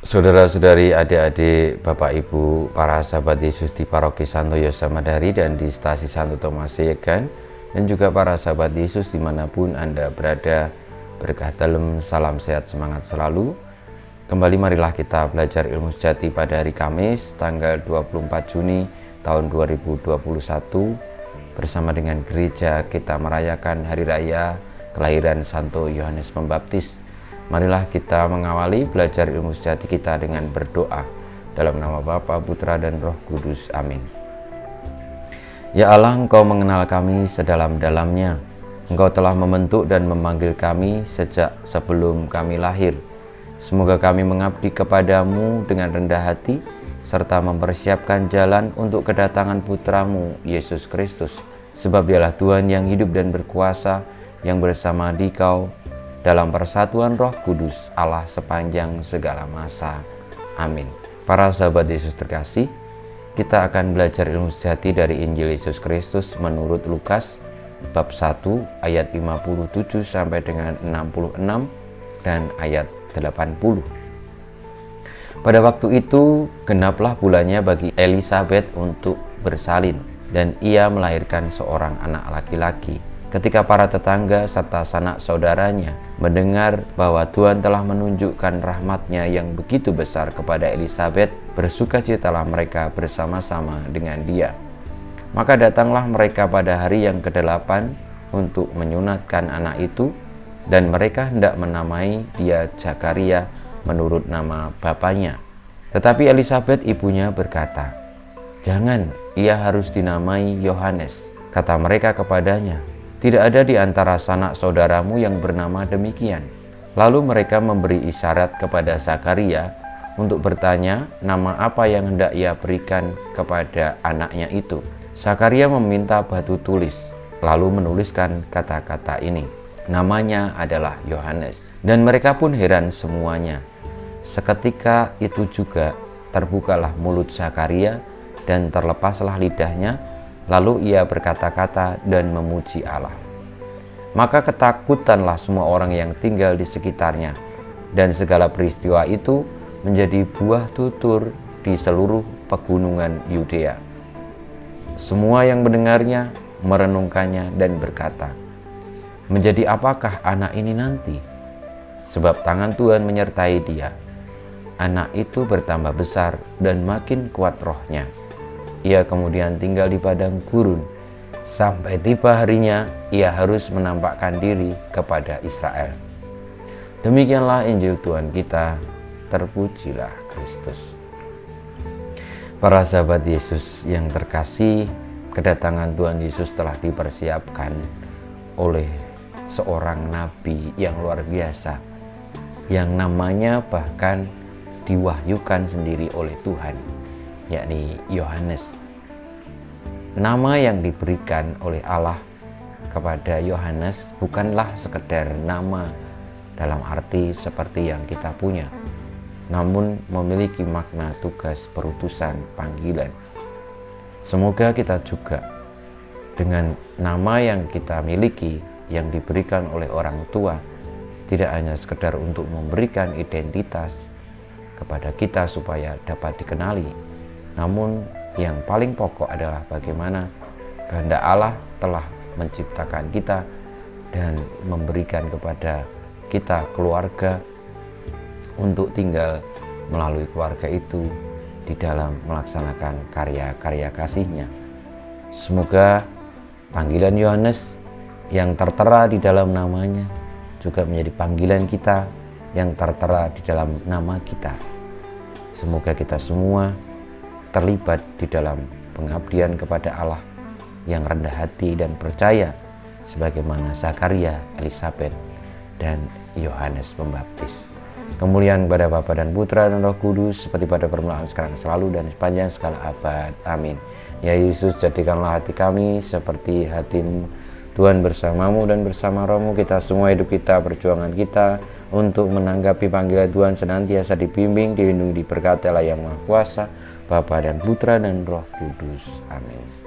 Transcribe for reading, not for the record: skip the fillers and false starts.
Saudara-saudari, adik-adik, Bapak Ibu, para sahabat Yesus di Paroki Santo Yosef Madari dan di Stasi Santo Thomas Yegan, dan juga para sahabat Yesus dimanapun Anda berada, berkah dalam, salam sehat, semangat selalu. Kembali marilah kita belajar ilmu sejati pada hari Kamis, tanggal 24 Juni tahun 2021. Bersama dengan gereja kita merayakan Hari Raya kelahiran Santo Yohanes Pembaptis. Marilah kita mengawali belajar ilmu sejati kita dengan berdoa dalam nama Bapa, Putra, dan Roh Kudus. Amin. Ya Allah, Engkau mengenal kami sedalam-dalamnya. Engkau telah membentuk dan memanggil kami sejak sebelum kami lahir. Semoga kami mengabdi kepadamu dengan rendah hati, serta mempersiapkan jalan untuk kedatangan Putramu, Yesus Kristus. Sebab Dialah Tuhan yang hidup dan berkuasa, yang bersama Dikau dalam persatuan Roh Kudus, Allah sepanjang segala masa. Amin. Para sahabat Yesus terkasih, kita akan belajar ilmu sejati dari Injil Yesus Kristus menurut Lukas bab 1 ayat 57 sampai dengan 66 dan ayat 80. Pada waktu itu genaplah bulannya bagi Elisabet untuk bersalin, dan ia melahirkan seorang anak laki-laki. Ketika para tetangga serta sanak saudaranya mendengar bahwa Tuhan telah menunjukkan rahmat-Nya yang begitu besar kepada Elisabet, bersukacitalah mereka bersama-sama dengan dia. Maka datanglah mereka pada hari yang ke-8 untuk menyunatkan anak itu, dan mereka hendak menamai dia Zakaria menurut nama bapaknya. Tetapi Elisabet ibunya berkata, "Jangan, ia harus dinamai Yohanes." Kata mereka kepadanya, "Tidak ada di antara sanak saudaramu yang bernama demikian." Lalu mereka memberi isyarat kepada Zakaria untuk bertanya nama apa yang hendak ia berikan kepada anaknya itu. Zakaria meminta batu tulis, lalu menuliskan kata-kata ini, "Namanya adalah Yohanes." Dan mereka pun heran semuanya. Seketika itu juga terbukalah mulut Zakaria dan terlepaslah lidahnya, lalu ia berkata-kata dan memuji Allah. Maka ketakutanlah semua orang yang tinggal di sekitarnya, dan segala peristiwa itu menjadi buah tutur di seluruh pegunungan Yudea. Semua yang mendengarnya merenungkannya dan berkata, "Menjadi apakah anak ini nanti? Sebab tangan Tuhan menyertai dia." Anak itu bertambah besar dan makin kuat rohnya. Ia kemudian tinggal di padang gurun, sampai tiba harinya ia harus menampakkan diri kepada Israel. Demikianlah Injil Tuhan kita, terpujilah Kristus. Para sahabat Yesus yang terkasih, kedatangan Tuhan Yesus telah dipersiapkan oleh seorang nabi yang luar biasa, yang namanya bahkan diwahyukan sendiri oleh Tuhan, yakni Yohanes. Nama yang diberikan oleh Allah kepada Yohanes bukanlah sekedar nama dalam arti seperti yang kita punya, namun memiliki makna tugas perutusan panggilan. Semoga kita juga dengan nama yang kita miliki, yang diberikan oleh orang tua, tidak hanya sekedar untuk memberikan identitas kepada kita supaya dapat dikenali, namun yang paling pokok adalah bagaimana kehendak Allah telah menciptakan kita dan memberikan kepada kita keluarga untuk tinggal melalui keluarga itu di dalam melaksanakan karya-karya kasih-Nya. Semoga panggilan Yohanes yang tertera di dalam namanya juga menjadi panggilan kita yang tertera di dalam nama kita. Semoga kita semua terlibat di dalam pengabdian kepada Allah yang rendah hati dan percaya, sebagaimana Zakaria, Elisabet, dan Yohanes Pembaptis. Kemuliaan kepada Bapa dan Putra dan Roh Kudus, seperti pada permulaan, sekarang, selalu, dan sepanjang segala abad. Amin. Ya Yesus, jadikanlah hati kami seperti hati-Mu. Tuhan bersamamu dan bersama rohmu, kita semua hidup kita, perjuangan kita untuk menanggapi panggilan Tuhan senantiasa dibimbing, dilindungi, diberkati Allah yang Maha Kuasa, Bapa dan Putra dan Roh Kudus. Amin.